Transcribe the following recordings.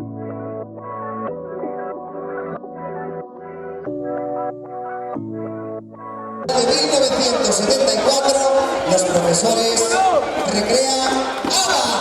De 1974, los profesores recrean ABBA.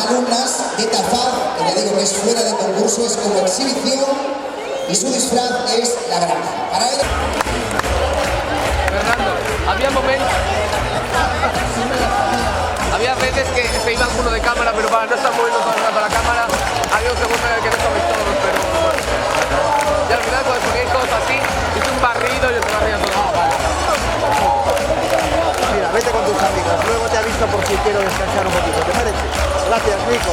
alumnas de Tafaz, que ya digo que es fuera de concurso, es como exhibición, y su disfraz es la granja. Para ello... Fernando, había momentos... Había veces que se iba alguno de cámara, pero para no estar moviendo para la cámara, había un segundo en el que no estabais todos, pero... Y al final cuando poníais todos así, hice un barrido y os barría todo. que quiero descansar un poquito, ¿te parece? Gracias, Nico.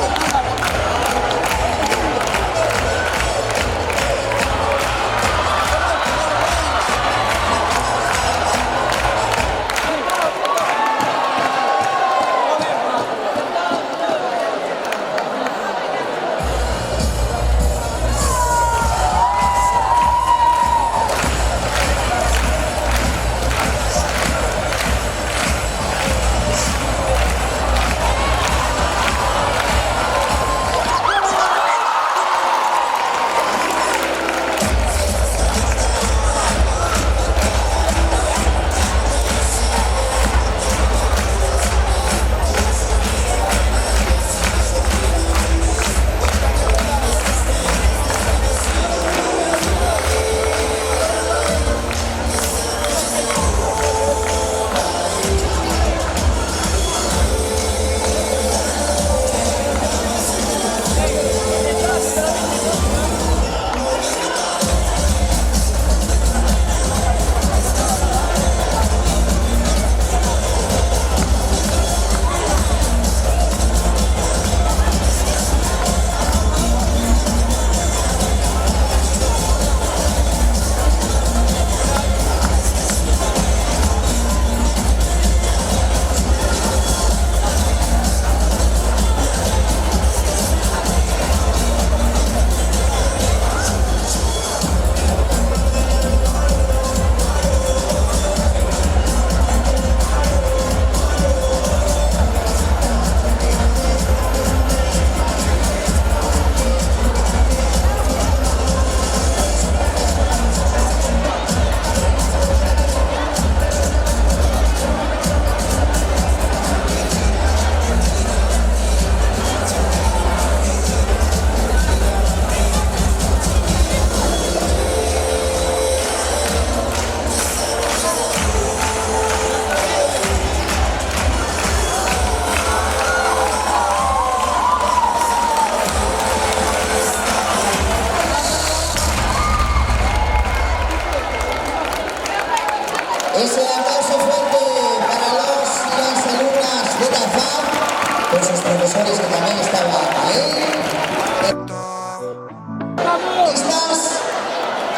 Ese aplauso fuerte para los y las alumnas de la FAB, con sus profesores que también estaban ahí. ¿Listas?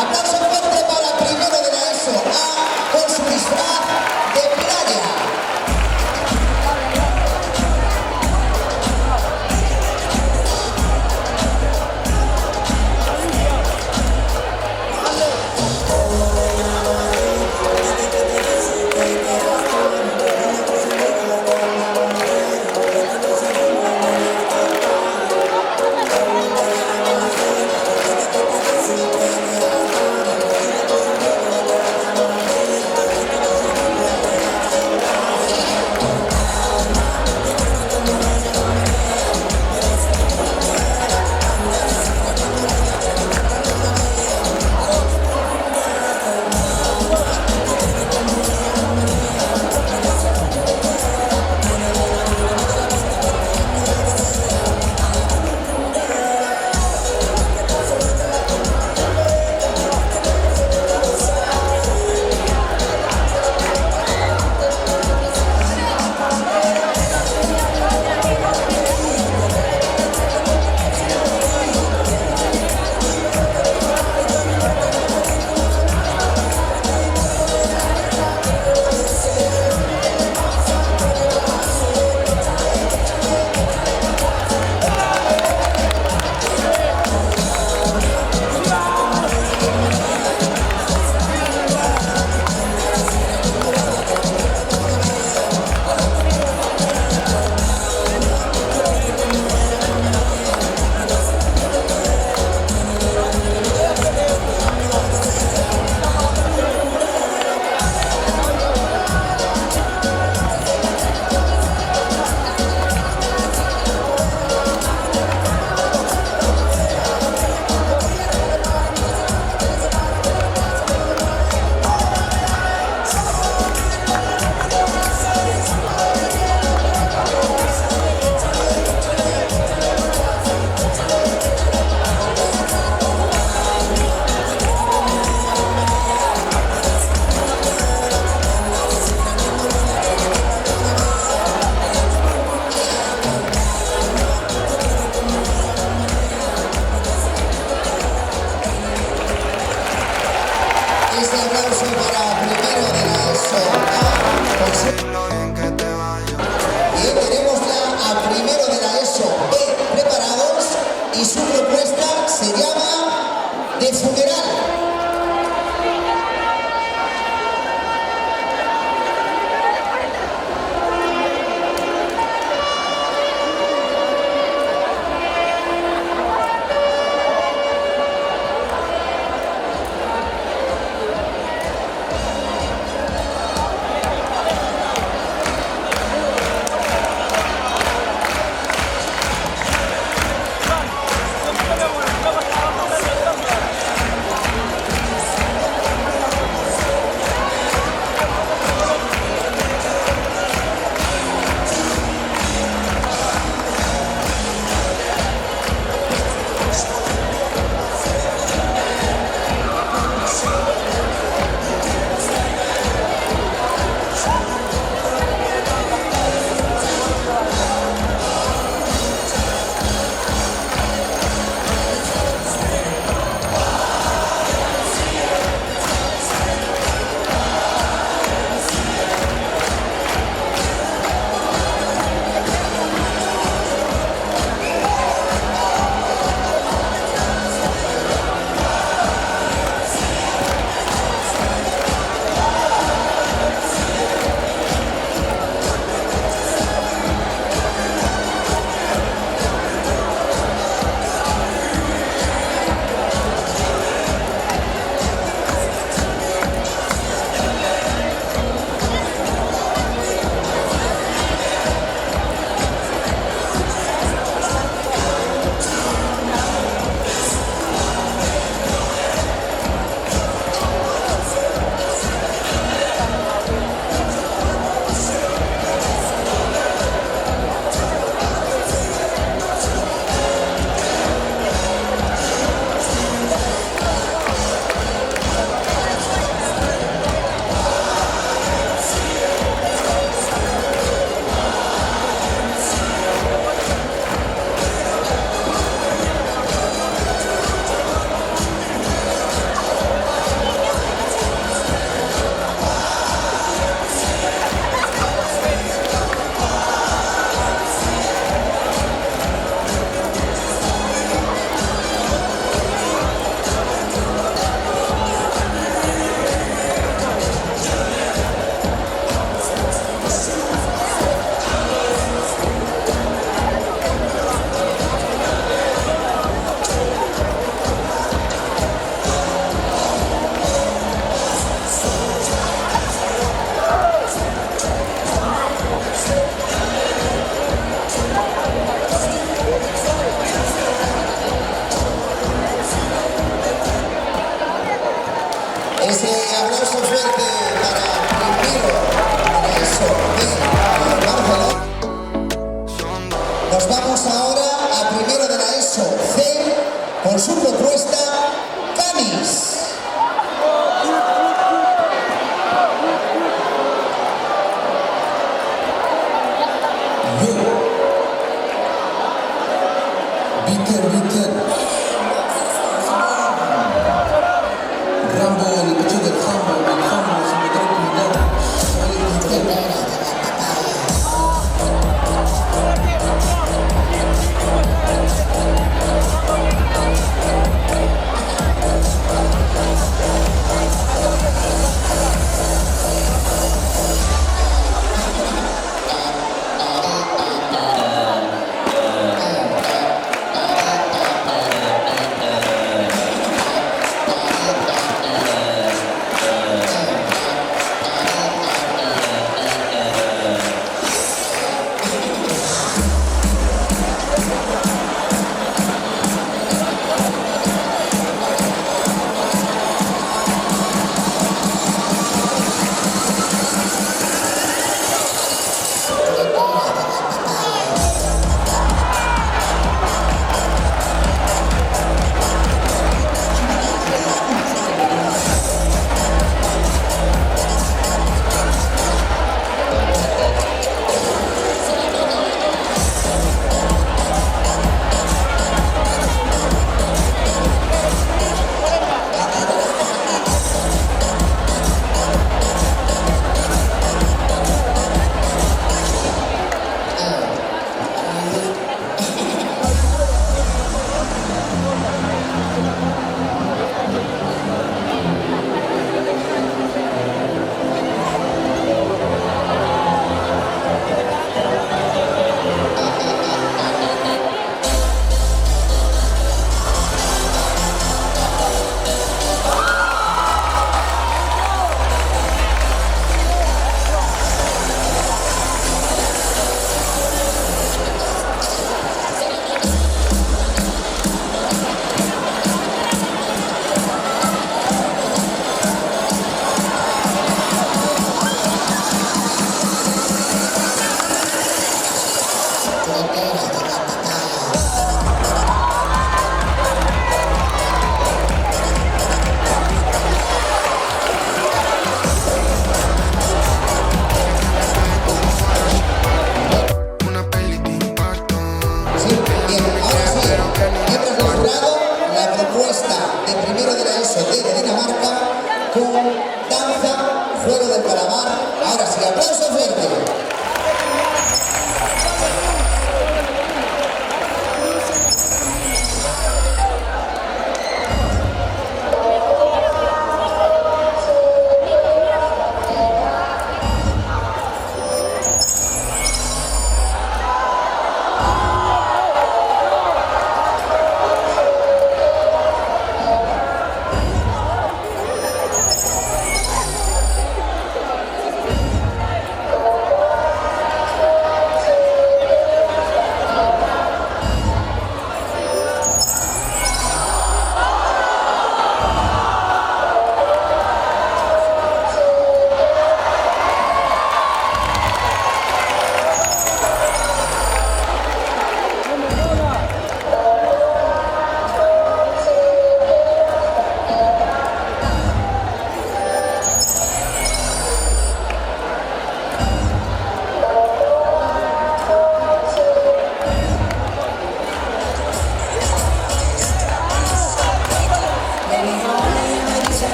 Aplauso fuerte para primero de la ESO A con su disfraz de playa. aplauso para primero de la ESO A. Y tenemos ya a primero de la ESO B preparados y su propuesta se llama De Funeral. Ese aplauso fuerte para primero de la ESO B Barcelona. Nos vamos ahora a primero de la ESO C con su propuesta Canis. Bitter Rambo, el pecho del jambo se me trae cuidado. danza, juego del calamar. Ahora sí, aplauso fuerte.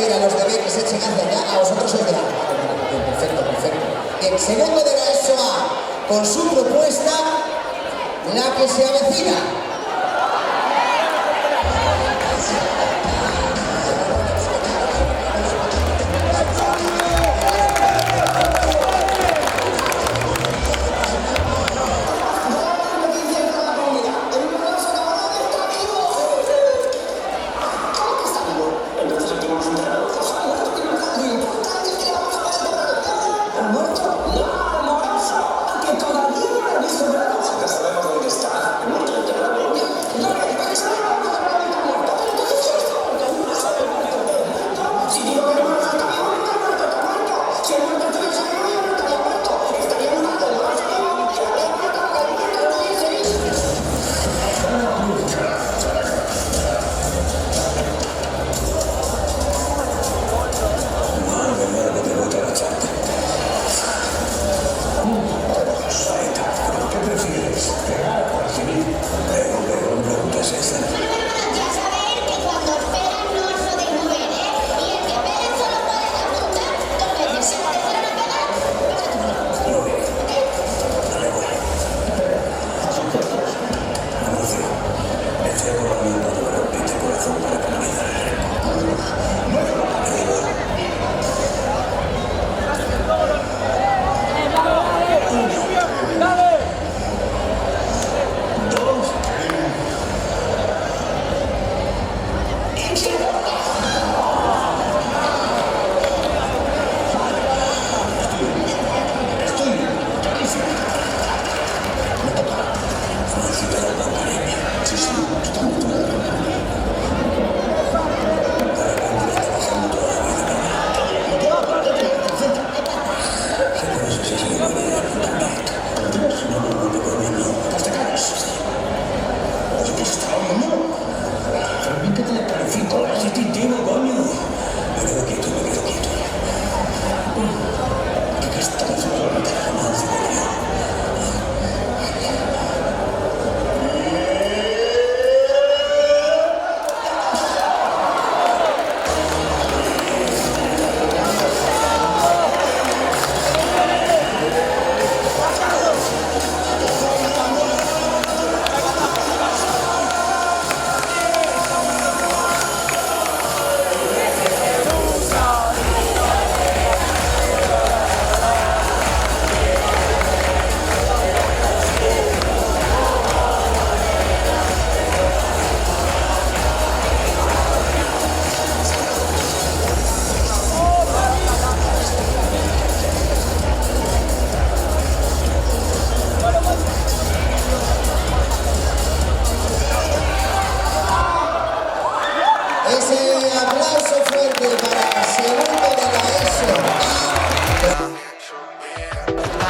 pedir a los de B que se echen hacia allá, a vosotros os dirán. Bien, perfecto, perfecto. Bien, segundo de la ESO A, con su propuesta, la que se avecina.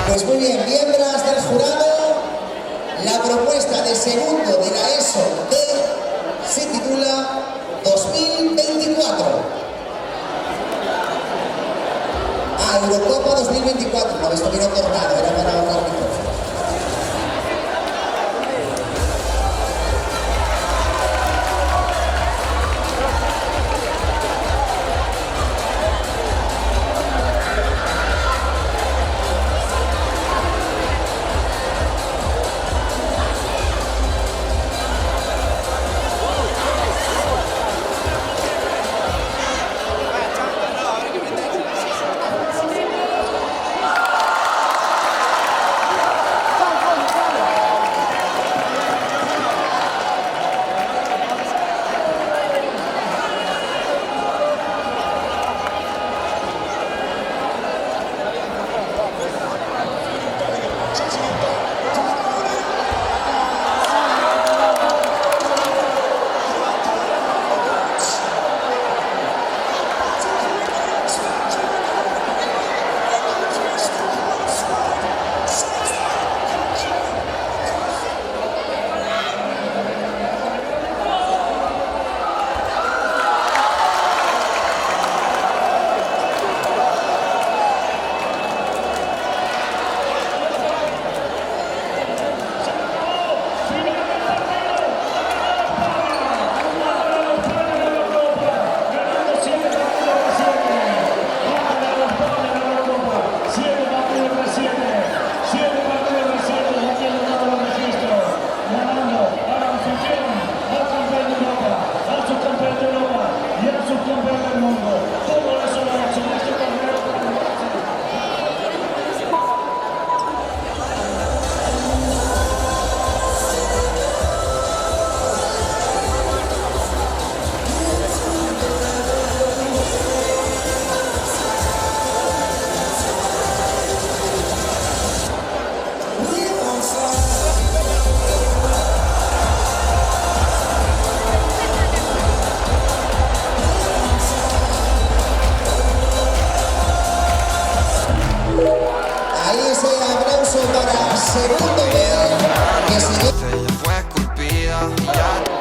Pues muy bien, miembros del jurado, la propuesta de segundo de la ESO D se titula 2024. Eurocopa 2024. No, esto vino cortado, era para ahorrar micrófono. segundo B, que se llama... Ella fue esculpida y ya.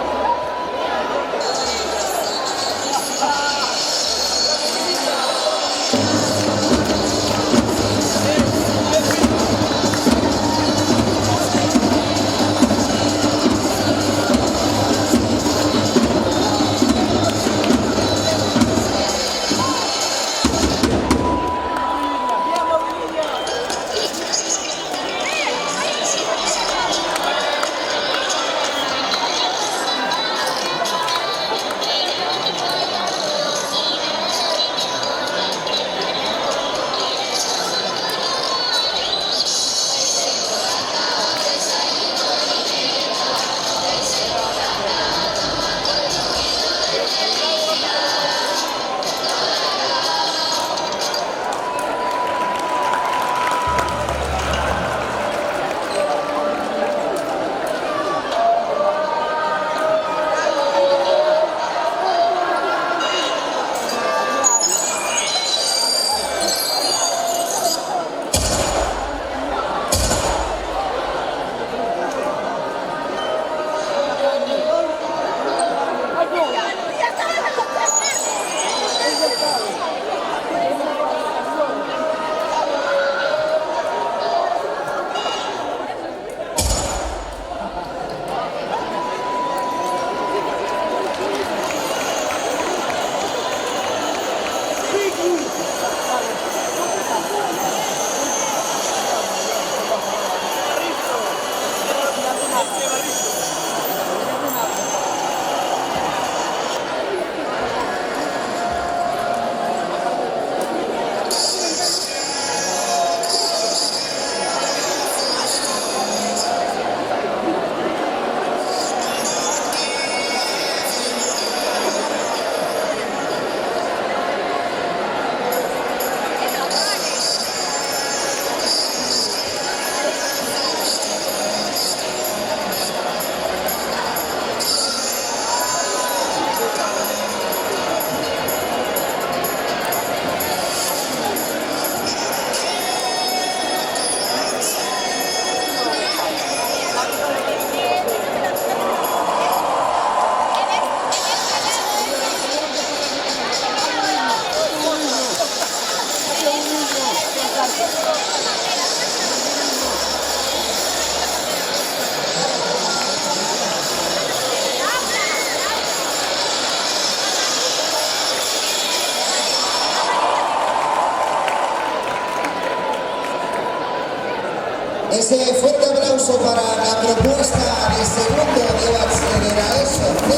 Ese fuerte aplauso para la propuesta de segundo de la ESO C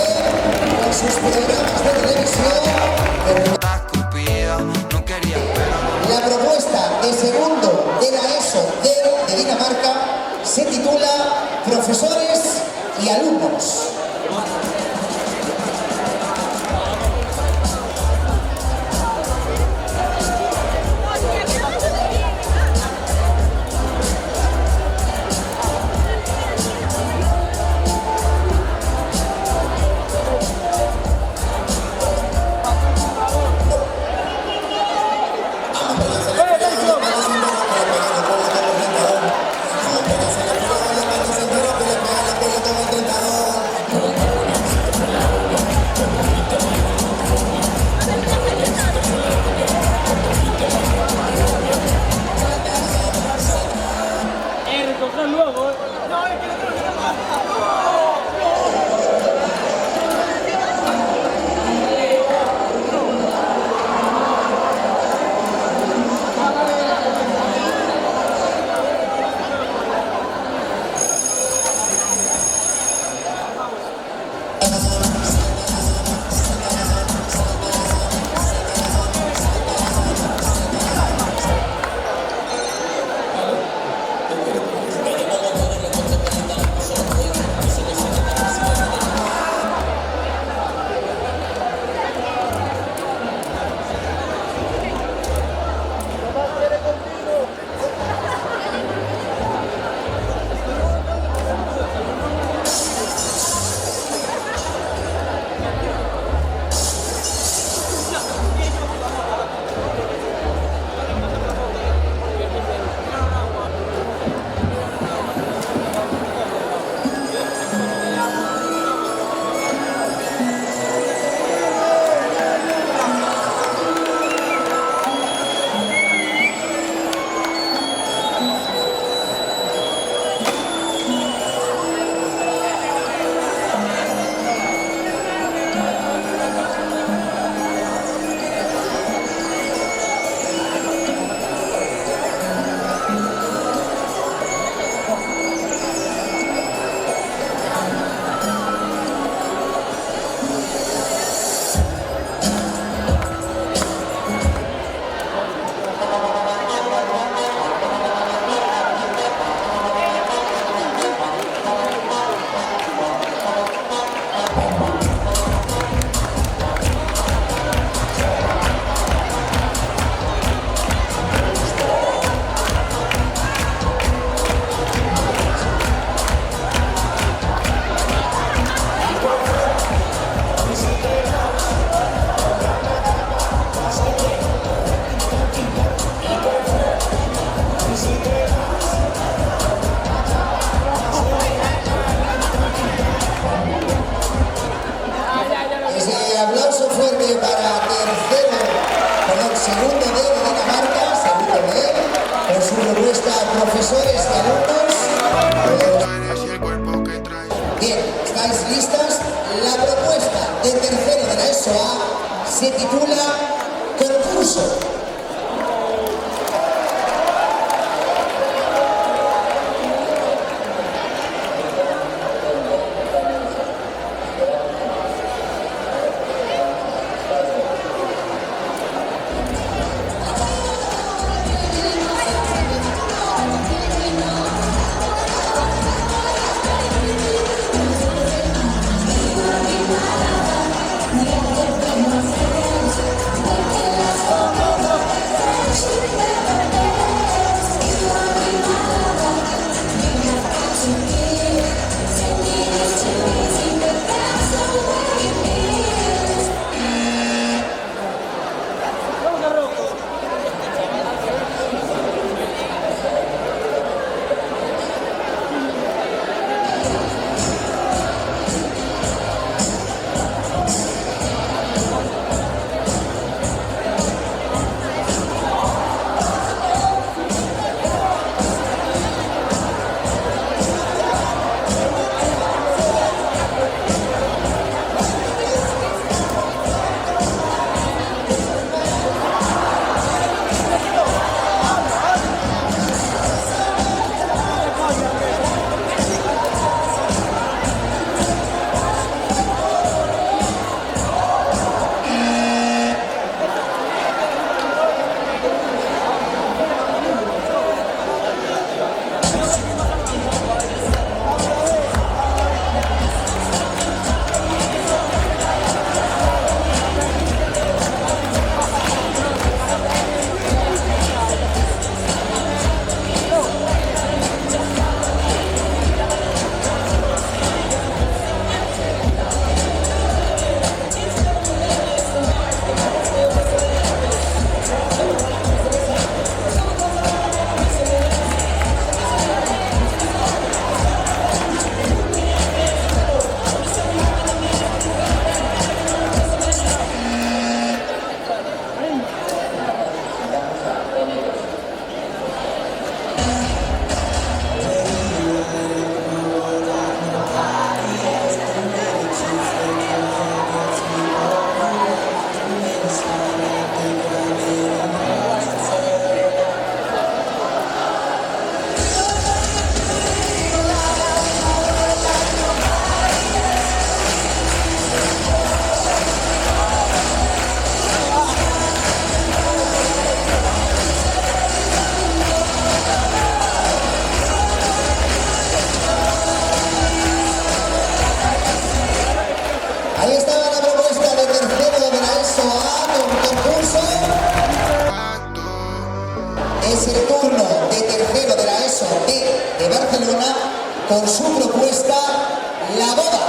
con sus programas de televisión. Está esculpida, no quería pero La propuesta de segundo de la ESO D de Dinamarca se titula Profesores y alumnos. segundo D de Dinamarca, segundo D, con su propuesta profesores y alumnos. Bien, ¿estáis listas? La propuesta de tercero de la ESO A se titula Concurso. Ahí estaba la propuesta de tercero de la ESO A con concurso. Es el turno de tercero de la ESO B de Barcelona con su propuesta La Boda.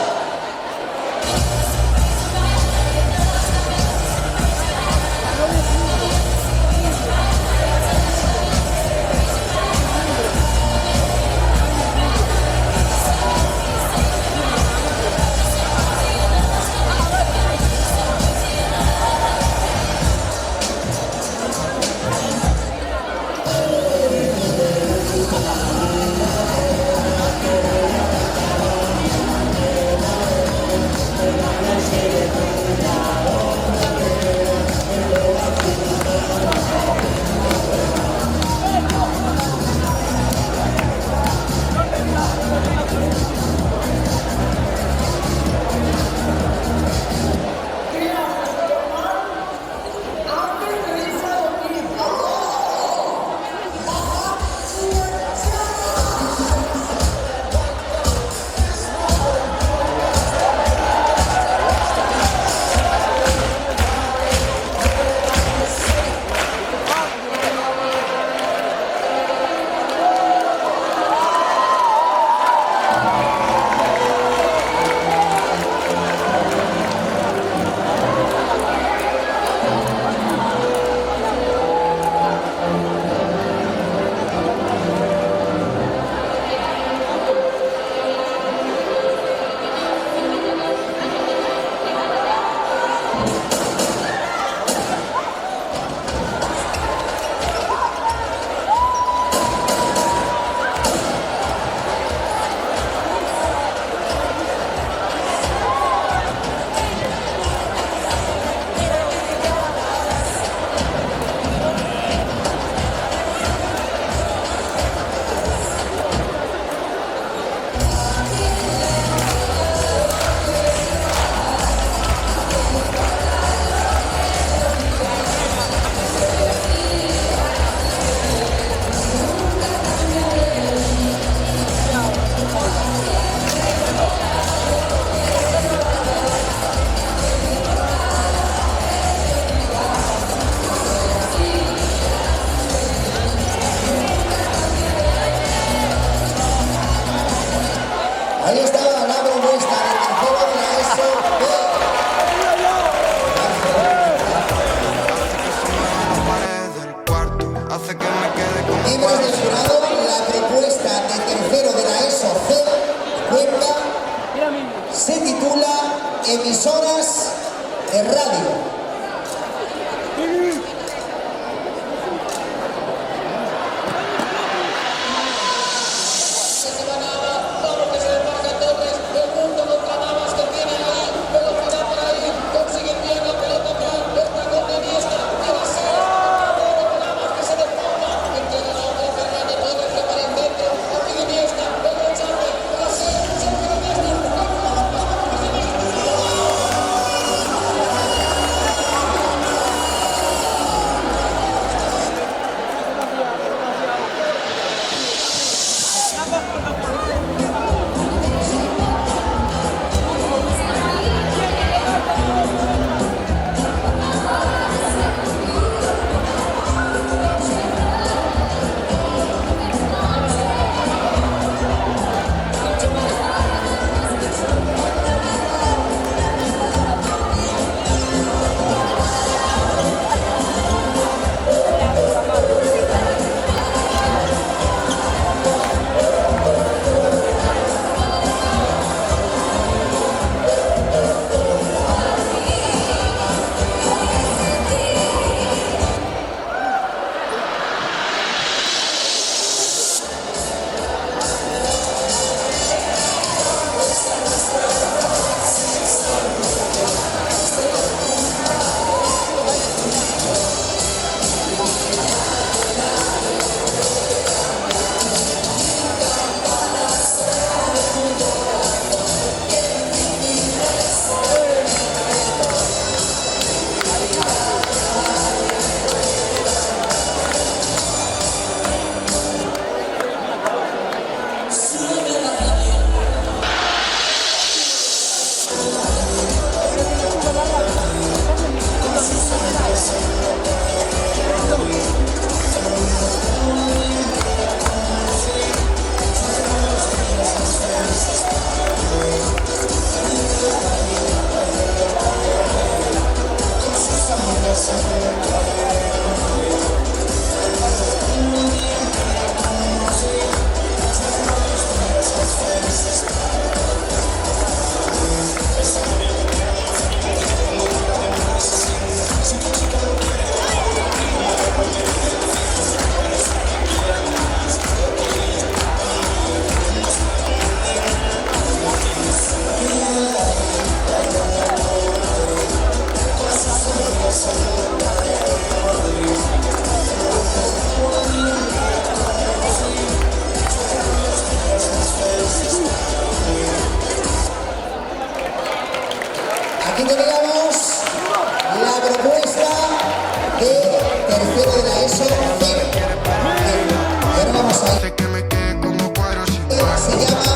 tercero de la ESO, cero. Y ahora vamos a ir. que me quede como cuadro sin par. Se llama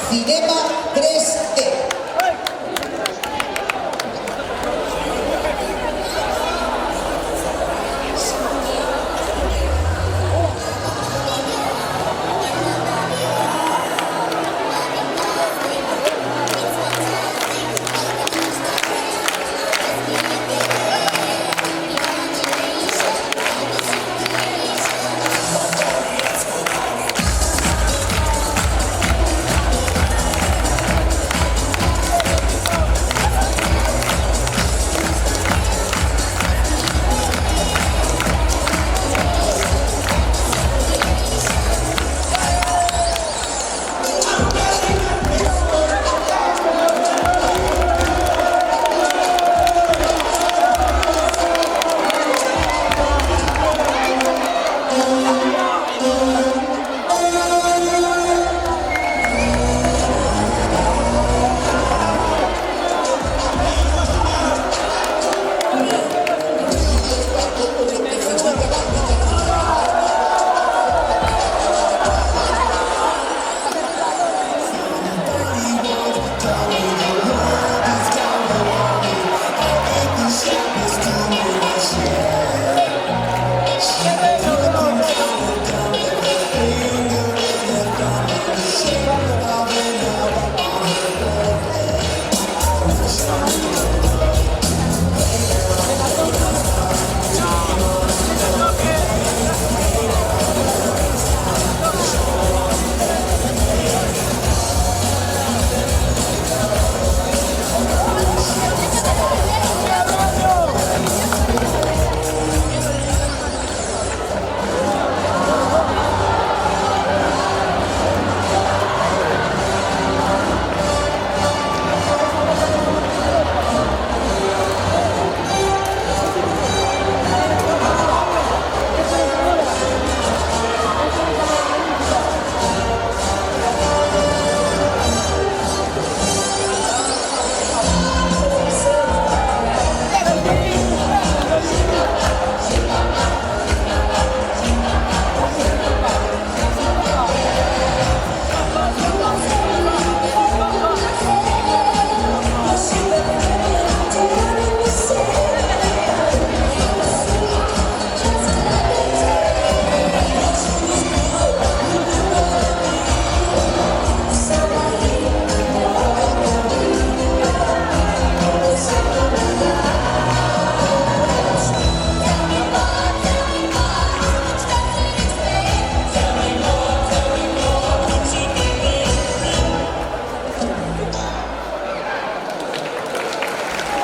Cinema 3D.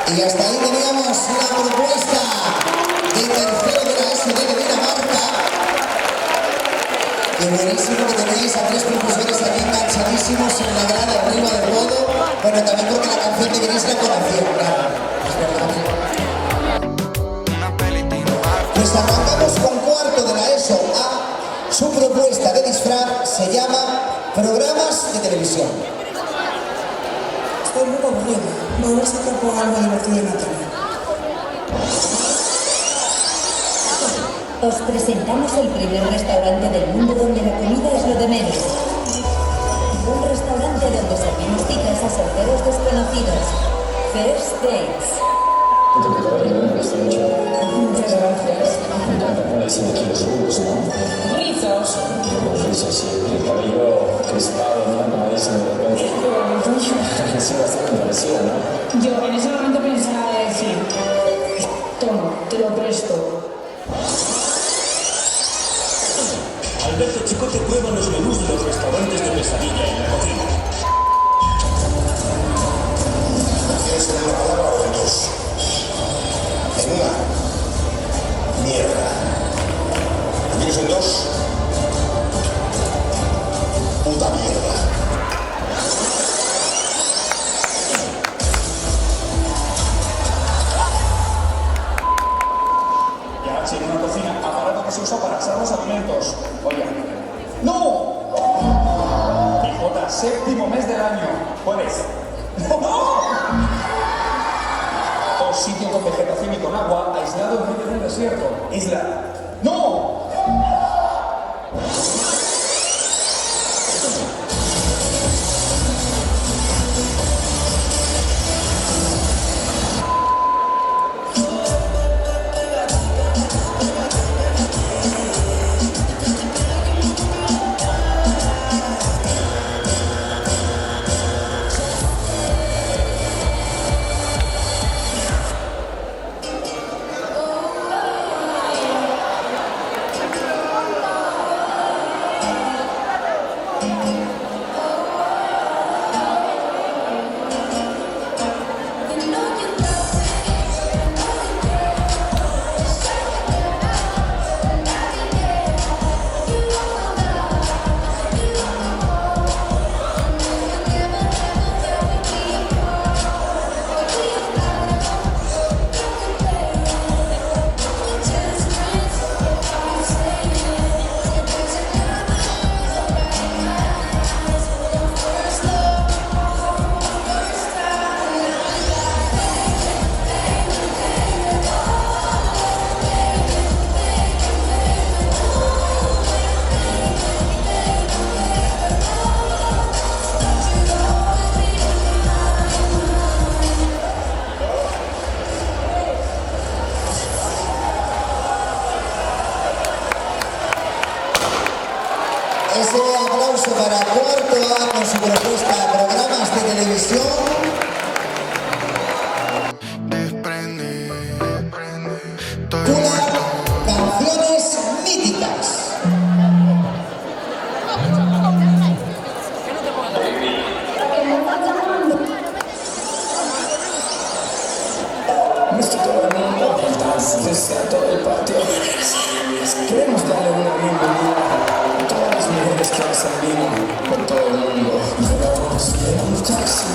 Y hasta ahí teníamos la propuesta de tercero de la ESO de Dinamarca. Qué buenísimo que tenéis a tres profesores aquí enganchadísimos en la grada arriba del todo. Bueno, también porque la canción de Gris la conocieron, claro. Es verdad. Pues arrancamos con cuarto de la ESO A. Su propuesta de disfraz se llama Programas de Televisión. Estoy muy aburrida. Voy a ver si toco algo divertido en la tele. Os presentamos el primer restaurante del mundo donde la comida es lo de menos. Un restaurante donde servimos citas a solteros desconocidos. First Dates. Muchas gracias. Rizos. Rizos, sí. El cabello crispado, ¿no? Como dicen de repente. Sí, bastante parecido, ¿no? Yo en ese momento pensaba decir, toma, te lo presto. Alberto Chicote prueba los menús de los restaurantes de pesadilla en la cocina. ¿Quieres tener una palabra o en dos? En una. Mierda. ¿Quieres en dos? Puta mierda. Ya, en una cocina, aparato que se usa para asar los alimentos. Oye. ¡No! Pijota, séptimo mes del año. ¿Puedes? ¡No! O sitio con vegetación y con agua, aislado en medio de un desierto. Isla. ¡No! Ese aplauso para Cuarto A con su propuesta Programas de Televisión. Tula, Canciones Míticas. Nuestro todo el mundo, desde todo el patio. Queremos darle una bienvenida a todas las mujeres que han salido por todo el mundo. Vamos en un taxi,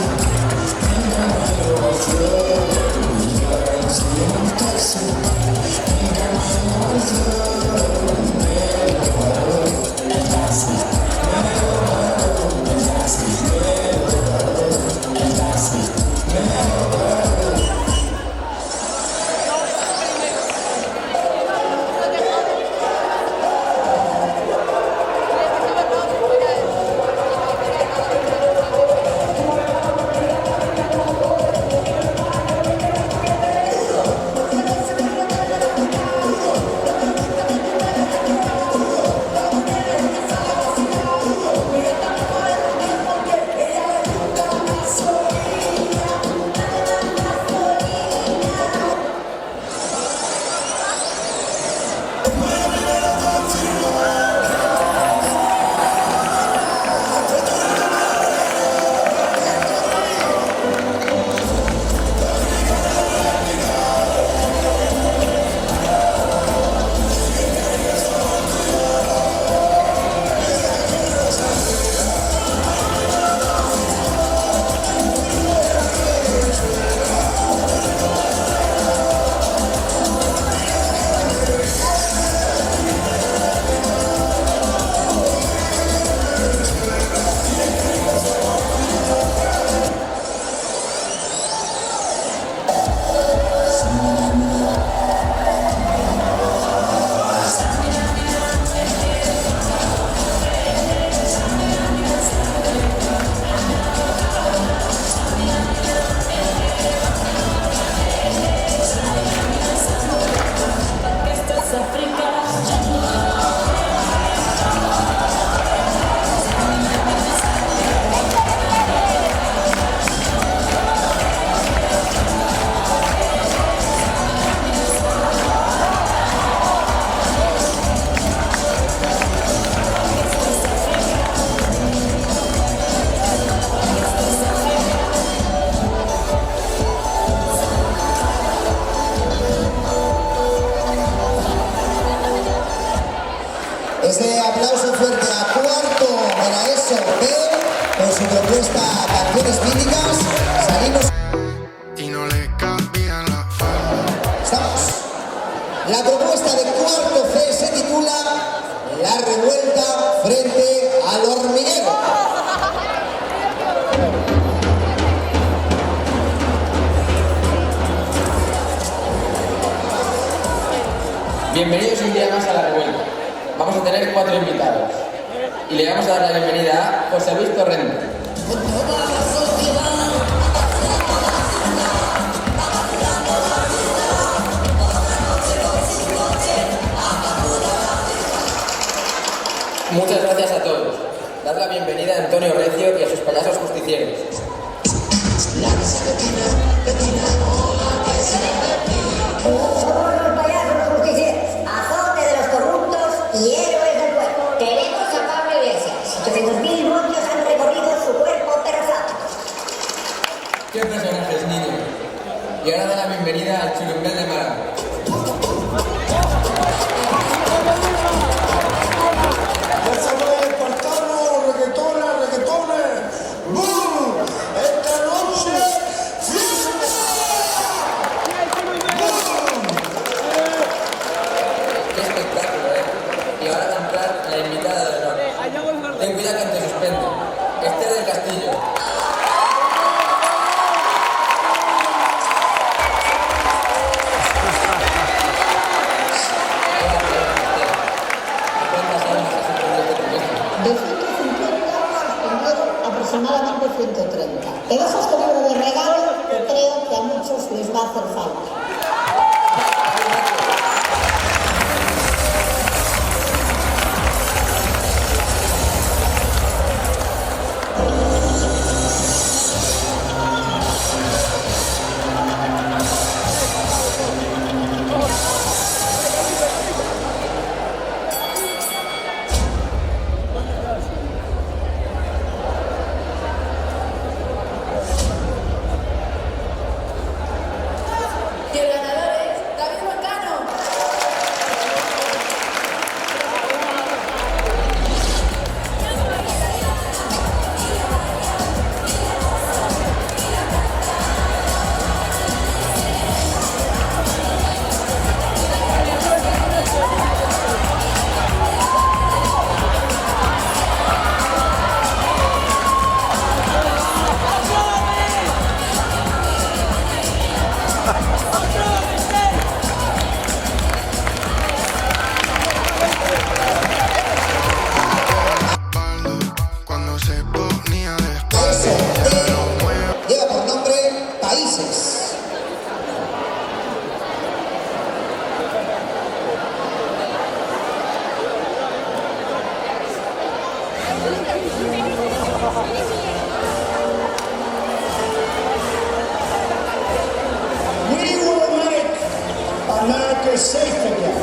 Ese aplauso fuerte a Cuarto para eso, B, con su propuesta Canciones Míticas. Salimos. Y no le cabía la falda. Estamos. La propuesta de Cuarto C se titula La revuelta frente al hormiguero. Bienvenidos un día más a La Revuelta. Vamos a tener 4 invitados. Y le vamos a dar la bienvenida a José Luis Torrente. Muchas gracias a todos. Dad la bienvenida a Antonio Recio y a sus payasos justicieros. Somos los payasos justicieros, azote de los corruptos y héroes del pueblo. Tenemos a Pablo Iglesias. 800.000 monchos han recorrido su cuerpo perfecto. ¡Qué personajes, niños! Y ahora da la bienvenida al Churumbel de Málaga. ¡Ya sabéis, espartanos, reggaetones! ¡Bum! ¡Esta noche, fiesta! ¡Bum! ¡Qué espectáculo, Y ahora va a entrar la invitada de honor. Ten cuidado que te suspende. Esther del Castillo. De 150 respondieron aproximadamente 130. Te dejo este libro de regalo que creo que a muchos les va a hacer falta. Cuando se ponía de Eso, lleva por nombre Países. We will make America safe again.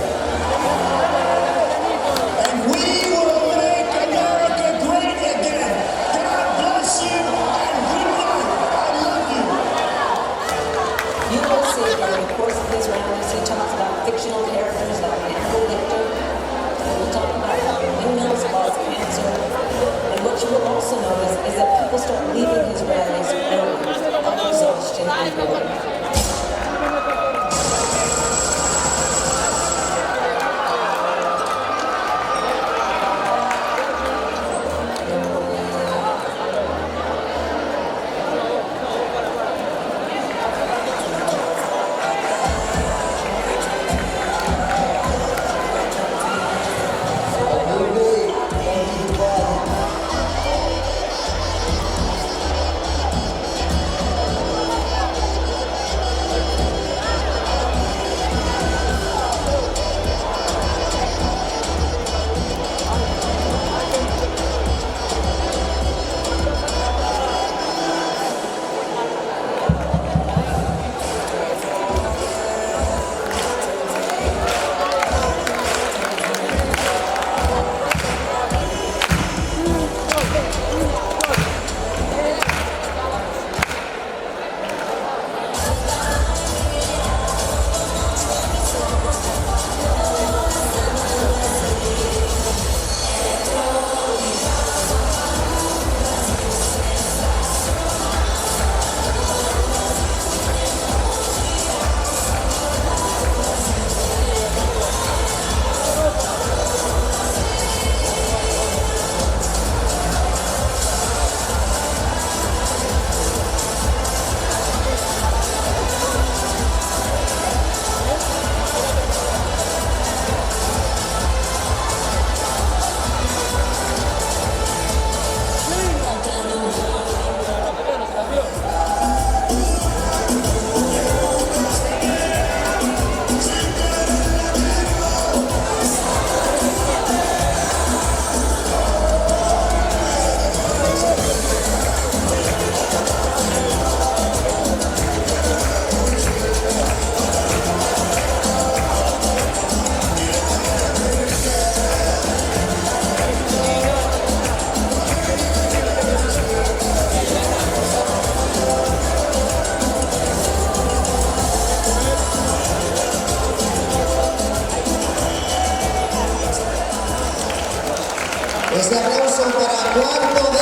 Ese aplauso para Cuarto D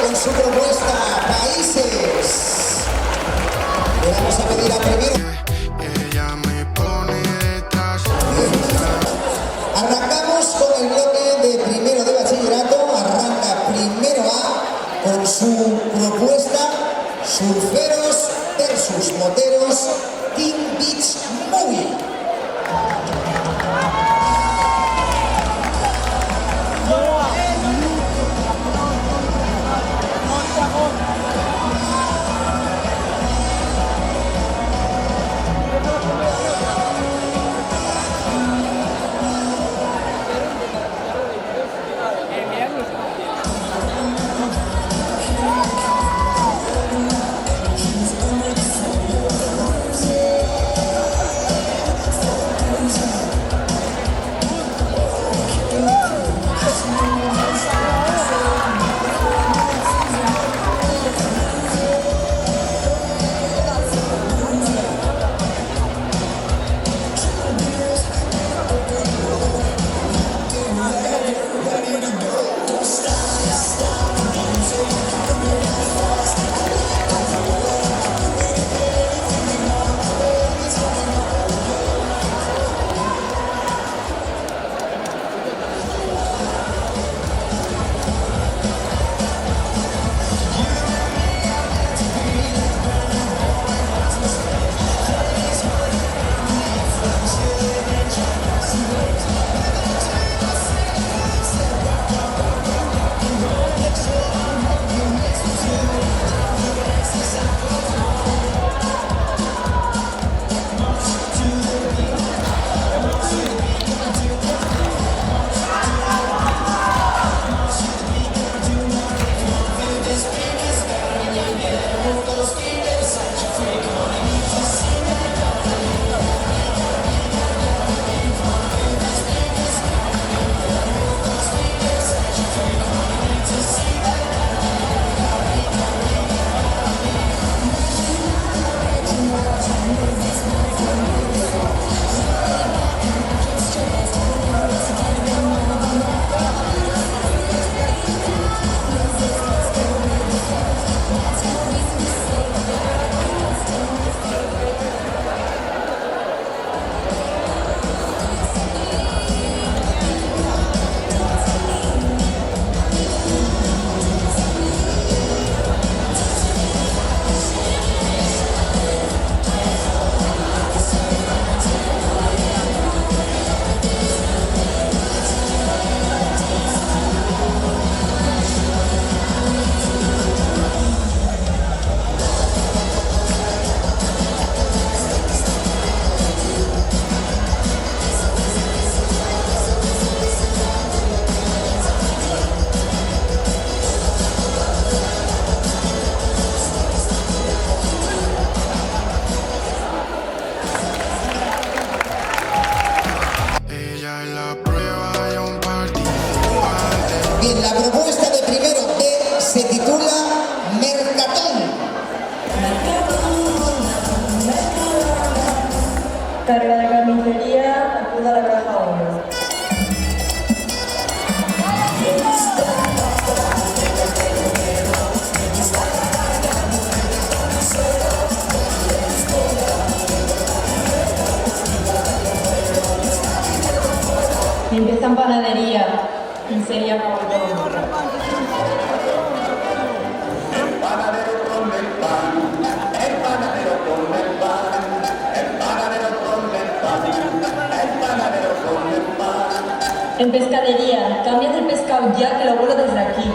con su propuesta Países. Le vamos a pedir a primero. Ella me pone detrás. Arrancamos con el bloque de primero de bachillerato. Arranca primero A con su propuesta Surferos versus Moteros Team Beach Movie. Bien, la propuesta de primero D se titula Mercatón. Carga de carnicería, acuda a la caja 1. Empieza en panadería y sería caballón. En pescadería, cambias el pescado ya que lo vuelo desde aquí.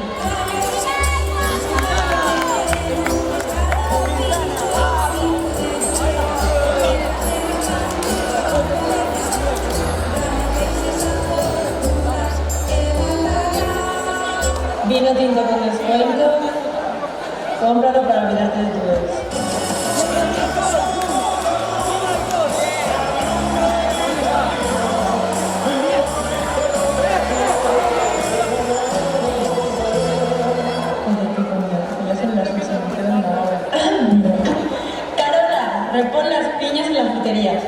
Vino tinto con descuento, cómpralo para olvidarte de tu ex. Carola, repon las piñas en la frutería.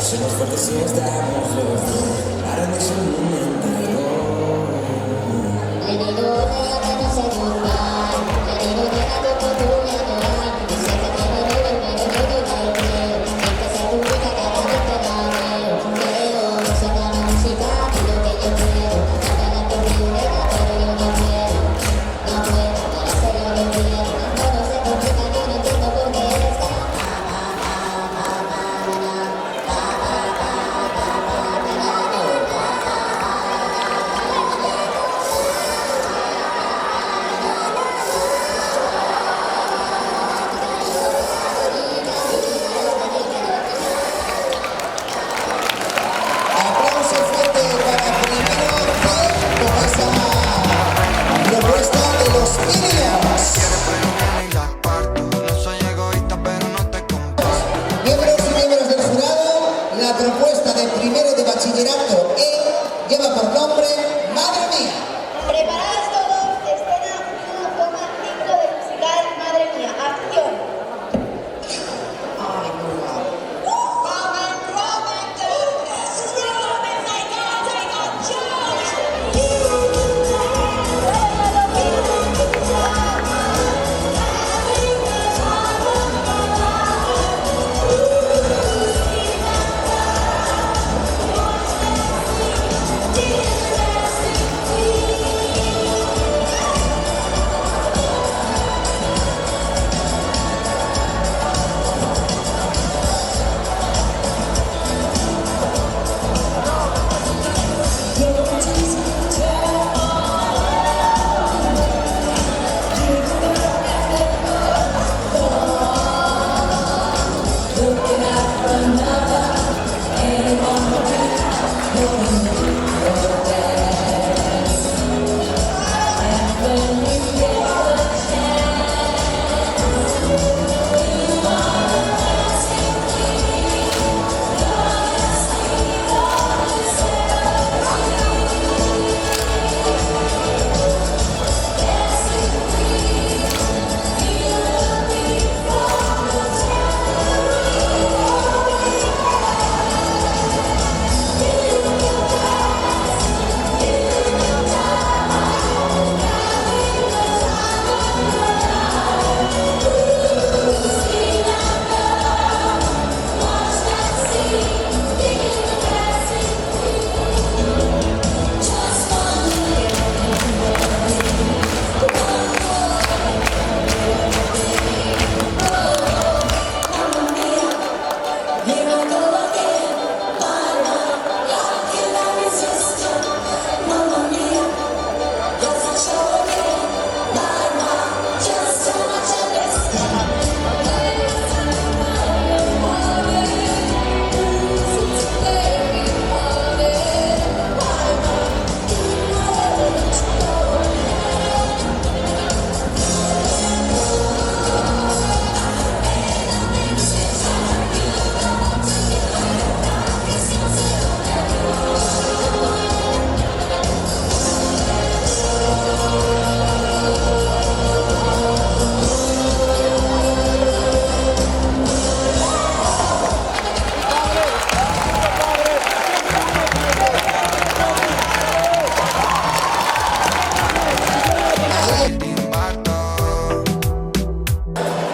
Somos fuertes si estamos los dos. Ahora me soy un entero. Le digo a que no se durma. Le digo que la toco tú y adorar. Dice que tiene nueve, pero yo ya lo creo. Y que se publica cada vez que la veo. Pero música, música, y lo que yo quiero. Nada la primera, pero yo no quiero. No puedo, por eso yo lo quiero. Todo se complica, yo no entiendo por qué está. Aplauso fuerte para Primero C con esa propuesta de los Minions. Y la parto. No soy egoísta, pero no te comparto. Miembros y miembros del jurado, la propuesta de primero de bachillerato E lleva por nombre Madre Mía. Preparados todos, escena 1,5 del musical Madre Mía, acción.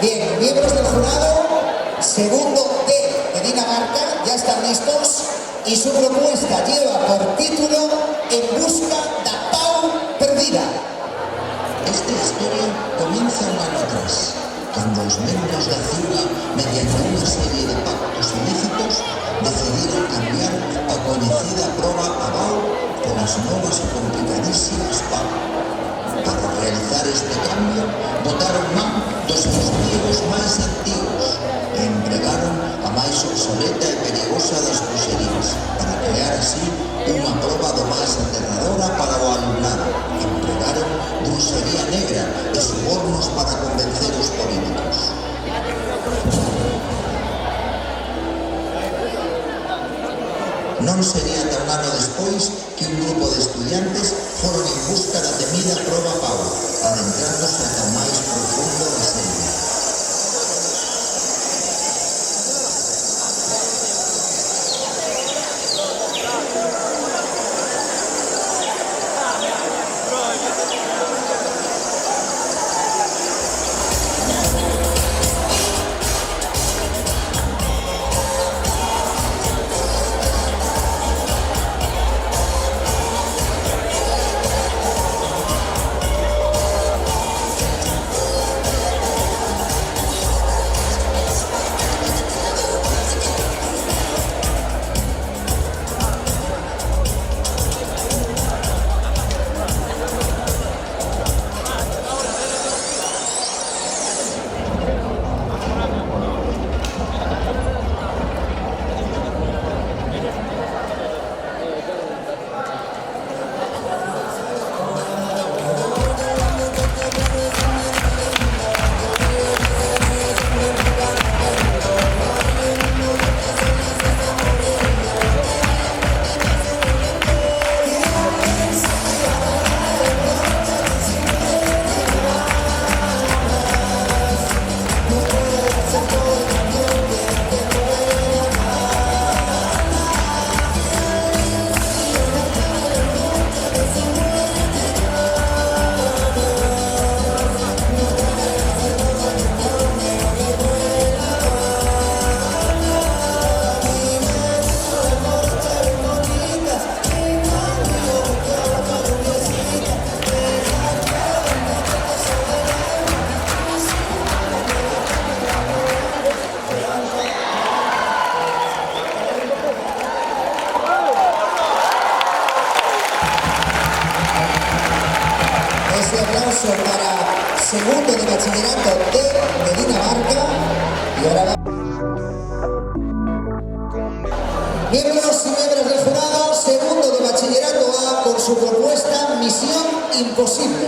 Bien, miembros del jurado, segundo D de Dinamarca, ya están listos y su propuesta lleva por título En busca da pau perdida. Esta historia comienza un año atrás, cuando los miembros de Azura, mediante una serie de pactos ilícitos, decidieron cambiar a conocida proa a Bau por las nuevas y complicadísimas PAU. Para realizar este cambio, botaron man dos dos pliegos máis antigos e empregaron a máis obsoleta e perigosa das bruxerías para crear así unha proba do máis aterradora para o alumnado. Empregaron bruxería negra e subornos para convencer os políticos. Non sería ata un ano despois que un grupo de estudiantes foron en busca da temida proba Pau, adentrándose ata o máis profundo da selva. segundo de bachillerato de Dinamarca. Y ahora va. Miembros y miembros del jurado, segundo de bachillerato A con su propuesta Misión Imposible.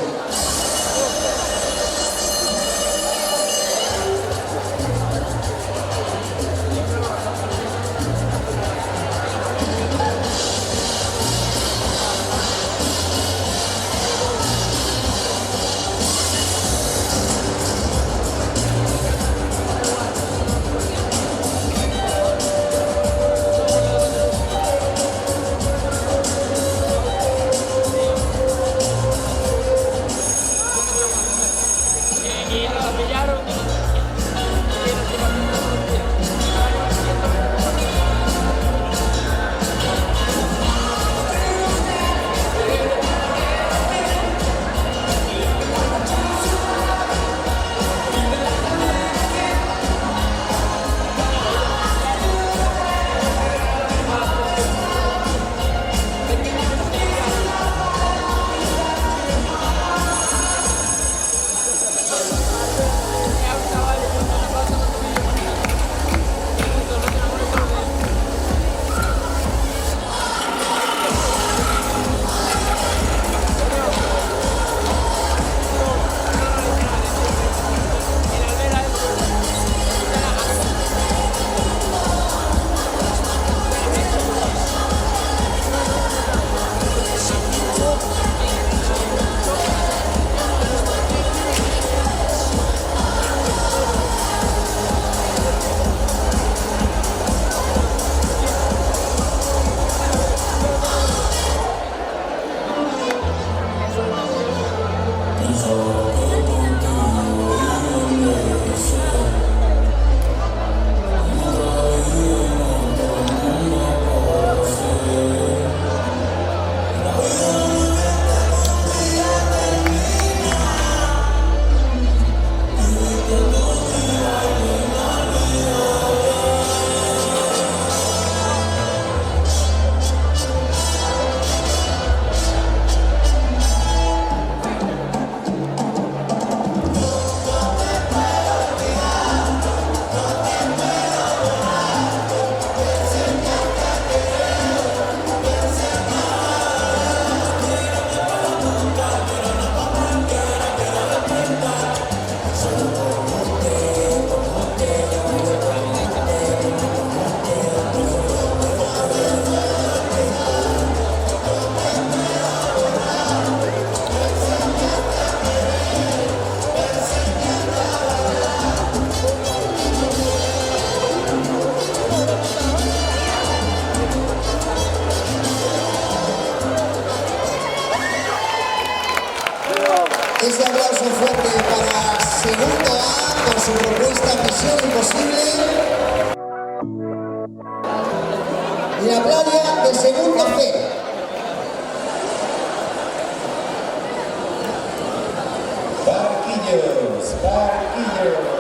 Ese aplauso fuerte para segundo A con su propuesta Misión Imposible. Y la playa de segundo B. Barquillos, barquillos.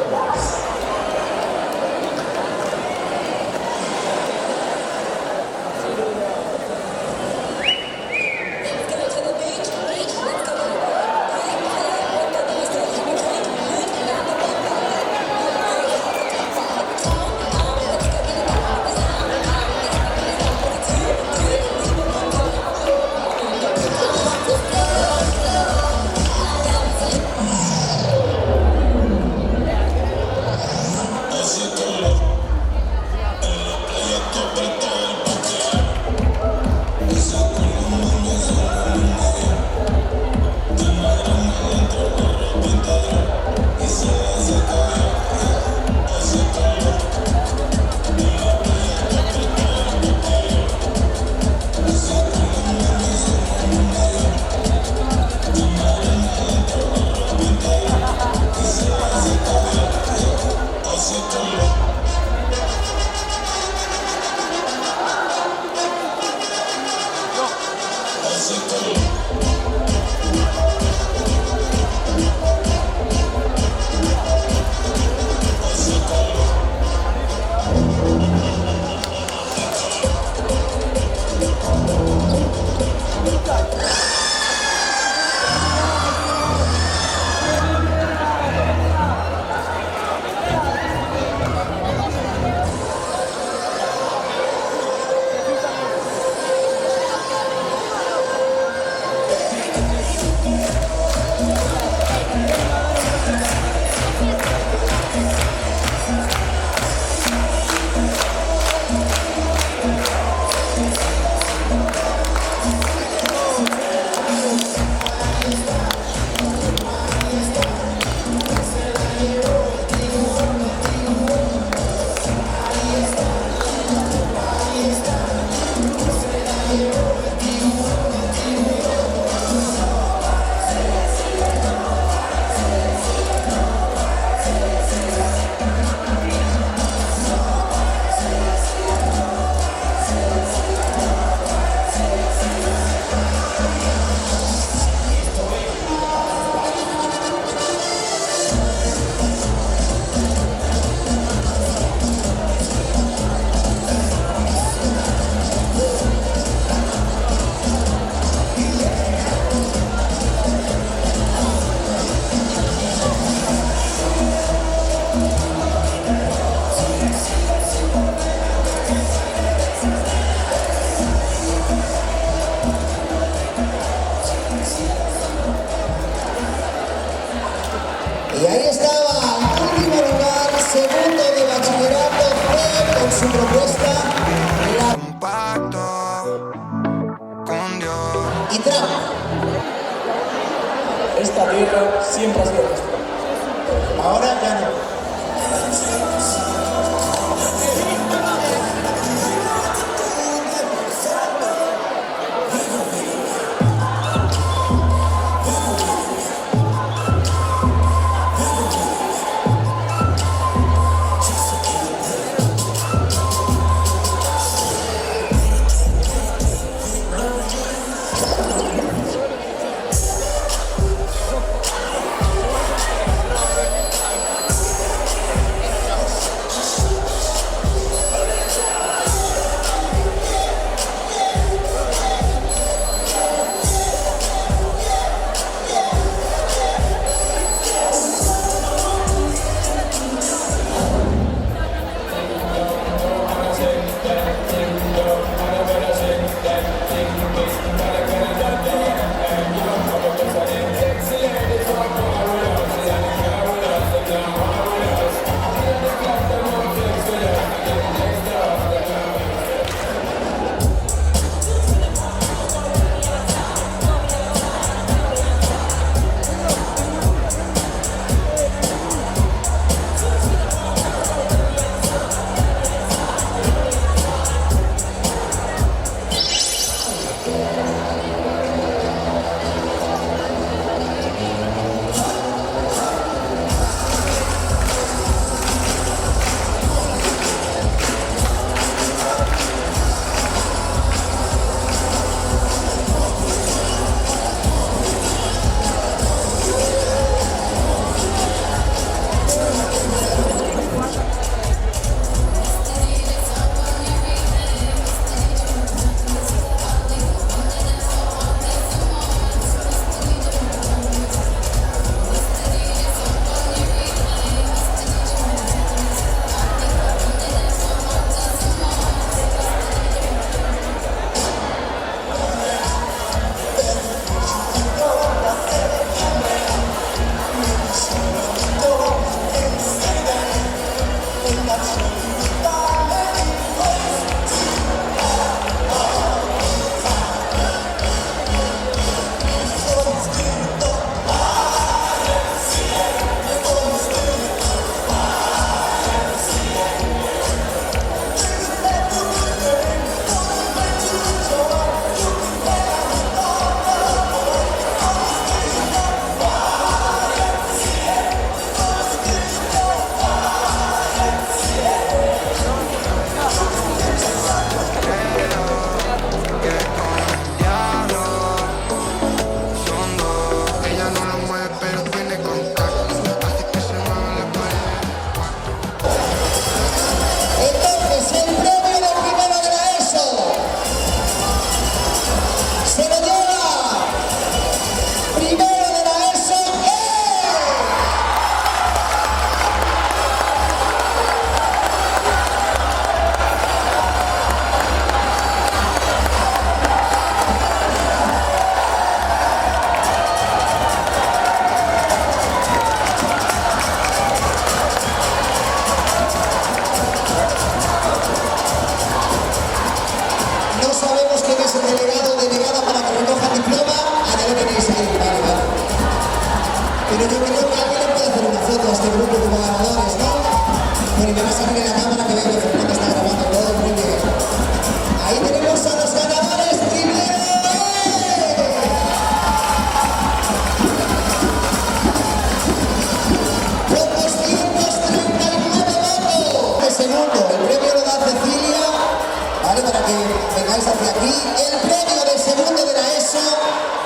para que vengáis hacia aquí. El premio de segundo de la ESO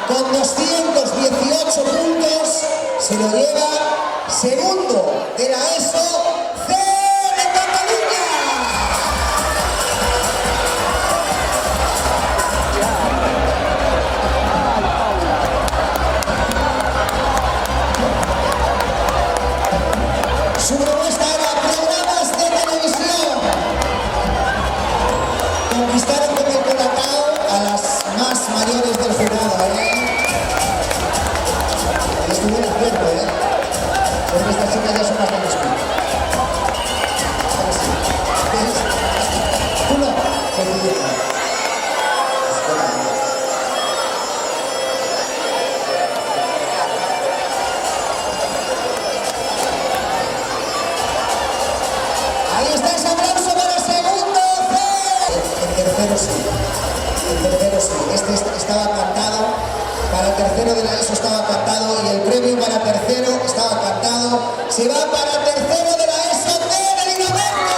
con 218 puntos se lo lleva segundo de la ESO C de Cataluña. Su propuesta era programas de televisión. Conquistaron con el colacao a las más mayores del jurado, Estuvo en acierto, porque estas chicas ya son más grandes que tú. ¿Ves? Tú no, pero yo no. Ahí está ese aplauso para segundo C. El tercero sí. El tercero sí. Este estaba cantado. Para el tercero de la ESO estaba cantado. Y el premio para tercero estaba cantado. Se va para tercero de la ESO D de Dinamarca.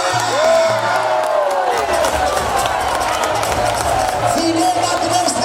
Cinema 3D.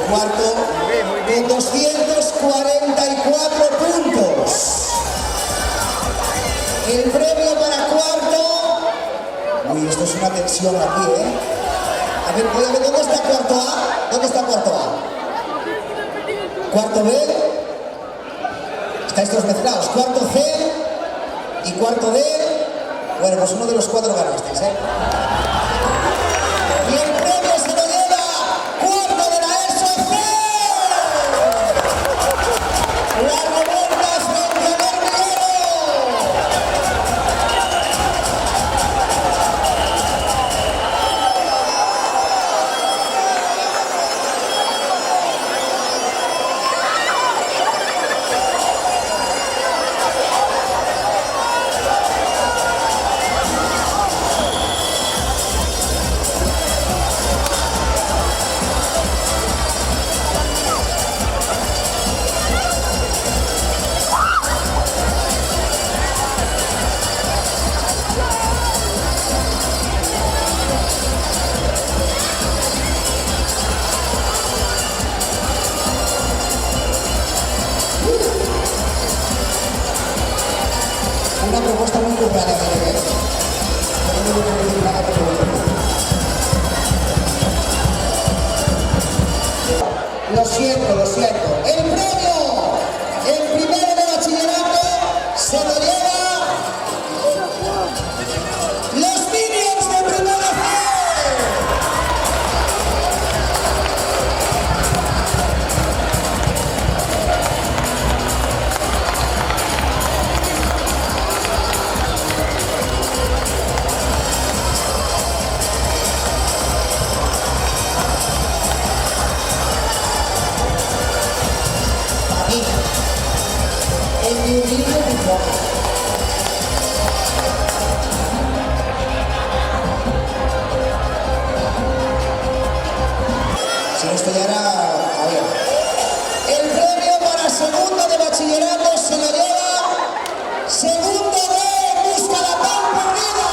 Cuarto, con 244 puntos. El premio para cuarto. Uy, esto es una tensión aquí, A ver, voy a ver, ¿dónde está cuarto A? ¿Dónde está cuarto A? Cuarto B. Estáis todos mezclados. Cuarto C y cuarto D. Bueno, pues uno de los cuatro ganasteis, Y el premio se lo lleva cuarto de la ESO C. La Roberta frente a Berniero. Una propuesta muy currada, Lo siento, lo siento. El premio, el primero de bachillerato, se lo lleva los Minions de primera C. En mi humilde opinión, si esto ya era... A ver. El premio para segundo de bachillerato se lo lleva segundo de Busca la Pan Perdida.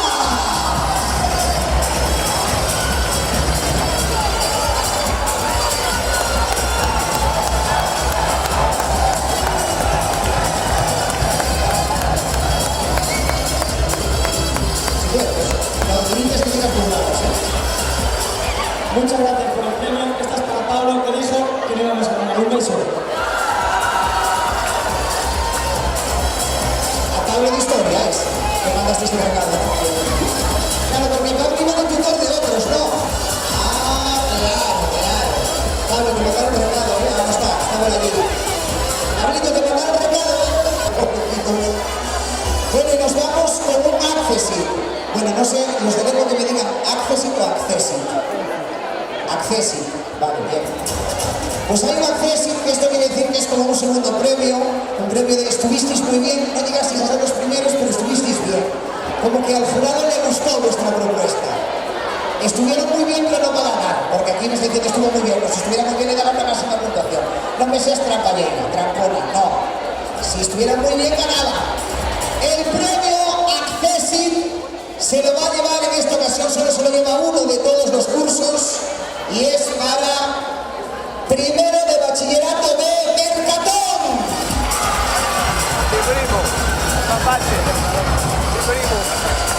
Muchas gracias por el premio. Esta es para Pablo, que dijo que no íbamos a ganar. Un beso. A Pablo de historia es que mandaste este regalo. Claro, porque Pablo iba de tutor de otros, ¿no? Ah, claro. Pablo, te mandaron regalo, ¿no? Está por aquí. Pablito, te mandaron regalo, Bueno, no sé, los de lengua que me digan Accessit o Accessit. Accessit, vale, bien. Pues hay un Accessit, que esto quiere decir que es como un segundo premio, un premio de estuvisteis muy bien, no llegasteis a ser los primeros, pero estuvisteis bien. Como que al jurado le gustó vuestra propuesta. Estuvieron muy bien, pero no para ganar, porque aquí nos dicen que estuvo muy bien, pues si estuviera muy bien le daban la máxima puntuación. No me seas trampallera, trampona, no. Si estuviera muy bien, ganaba. El premio Accessit se lo va a llevar en esta ocasión, solo se lo lleva uno de todos los cursos, y es para primero de bachillerato de Mercatón. Mi primo, papate, mi primo.